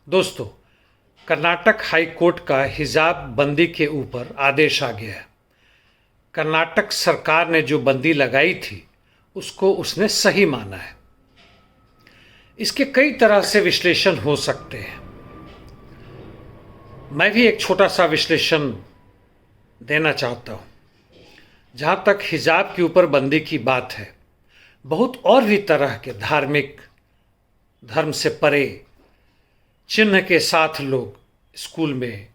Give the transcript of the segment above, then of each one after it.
दोस्तों, Karnataka high court का हिजाब बंदी के ऊपर आदेश आ गया है। कर्नाटक सरकार ने जो बंदी लगाई थी उसको उसने सही माना है। इसके कई तरह से विश्लेषण हो सकते हैं। मैं भी एक छोटा सा विश्लेषण देना चाहता हूँ। जहाँ तक हिजाब के ऊपर बंदी की बात है, बहुत और भी तरह के धार्मिक, धर्म से परे चिन्ह के साथ लोग स्कूल में,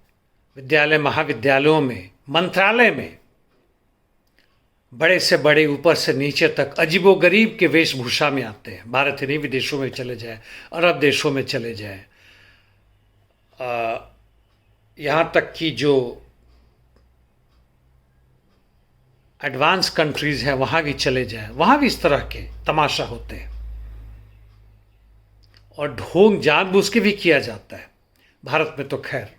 विद्यालय महाविद्यालयों में, मंत्रालय में बड़े से बड़े ऊपर से नीचे तक अजीबोगरीब के वेशभूषा में आते हैं। भारत ही नहीं, विदेशों में चले जाएं, अरब देशों में चले जाएं, यहाँ तक कि जो एडवांस कंट्रीज़ हैं वहाँ भी चले जाएं, वहाँ भी इस तरह के तमाशा होते हैं और ढोंग जानबूझ के भी किया जाता है। भारत में तो खैर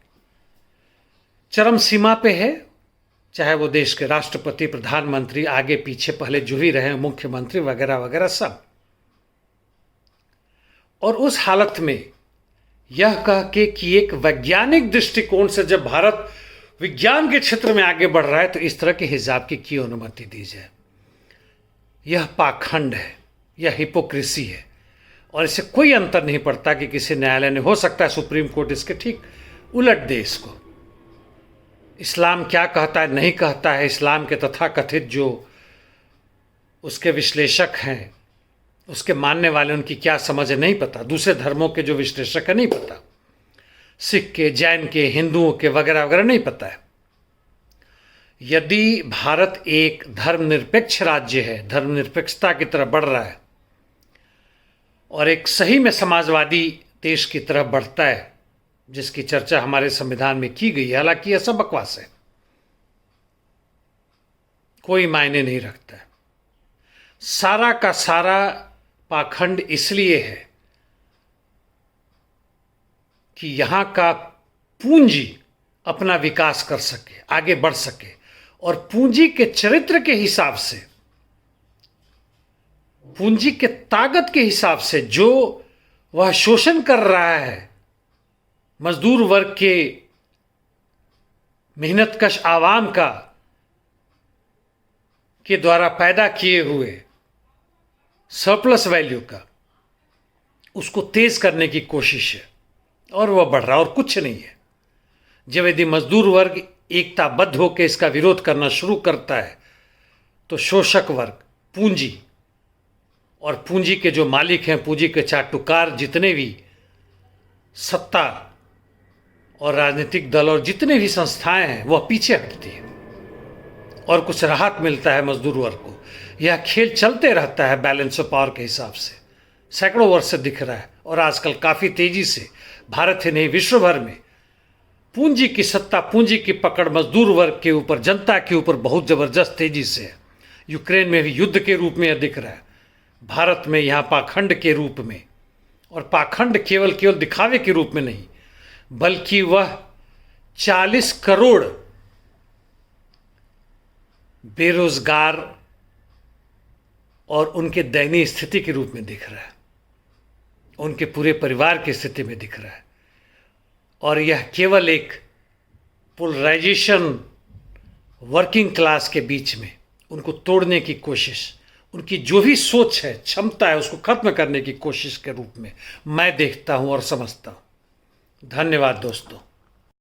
चरम सीमा पे है, चाहे वो देश के राष्ट्रपति, प्रधानमंत्री, आगे पीछे पहले जो भी रहे, मुख्यमंत्री वगैरह वगैरह सब। और उस हालत में यह कह के कि एक वैज्ञानिक दृष्टिकोण से जब भारत विज्ञान के क्षेत्र में आगे बढ़ रहा है तो इस तरह के हिजाब की क्यों अनुमति दी जाए? यह पाखंड है, यह हिपोक्रेसी है और इससे कोई अंतर नहीं पड़ता कि किसी न्यायालय ने, हो सकता है सुप्रीम कोर्ट इसके ठीक उलट दे इसको। इस्लाम क्या कहता है, नहीं कहता है, इस्लाम के तथाकथित जो उसके विश्लेषक हैं, उसके मानने वाले, उनकी क्या समझ है नहीं पता। दूसरे धर्मों के जो विश्लेषक है नहीं पता, सिख के, जैन के, हिंदुओं के वगैरह वगैरह नहीं पता है। यदि भारत एक धर्मनिरपेक्ष राज्य है, धर्मनिरपेक्षता की तरफ बढ़ रहा है और एक सही में समाजवादी देश की तरफ बढ़ता है, जिसकी चर्चा हमारे संविधान में की गई है, हालांकि यह सब बकवास है, कोई मायने नहीं रखता है। सारा का सारा पाखंड इसलिए है कि यहाँ का पूंजी अपना विकास कर सके, आगे बढ़ सके और पूंजी के चरित्र के हिसाब से, पूंजी के ताकत के हिसाब से जो वह शोषण कर रहा है मजदूर वर्ग के, मेहनतकश आवाम का के द्वारा पैदा किए हुए सरप्लस वैल्यू का, उसको तेज करने की कोशिश है और वह बढ़ रहा और कुछ नहीं है। जब यदि मजदूर वर्ग एकताबद्ध होकर इसका विरोध करना शुरू करता है तो शोषक वर्ग, पूंजी और पूंजी के जो मालिक हैं, पूंजी के चाटुकार, जितने भी सत्ता और राजनीतिक दल और जितने भी संस्थाएं हैं, वह पीछे हटती है और कुछ राहत मिलता है मजदूर वर्ग को। यह खेल चलते रहता है बैलेंस ऑफ पावर के हिसाब से, सैकड़ों वर्ष से दिख रहा है और आजकल काफ़ी तेजी से भारत ही नहीं, विश्व भर में पूंजी की सत्ता, पूंजी की पकड़ मजदूर वर्ग के ऊपर, जनता के ऊपर बहुत ज़बरदस्त तेजी से है। यूक्रेन में भी युद्ध के रूप में यह दिख रहा है, भारत में यहाँ पाखंड के रूप में। और पाखंड केवल दिखावे के रूप में नहीं, बल्कि वह 40 करोड़ बेरोजगार और उनके दयनीय स्थिति के रूप में दिख रहा है, उनके पूरे परिवार की स्थिति में दिख रहा है। और यह केवल एक पोलराइजेशन वर्किंग क्लास के बीच में उनको तोड़ने की कोशिश, उनकी जो भी सोच है, क्षमता है, उसको खत्म करने की कोशिश के रूप में मैं देखता हूं और समझता हूं। धन्यवाद दोस्तों।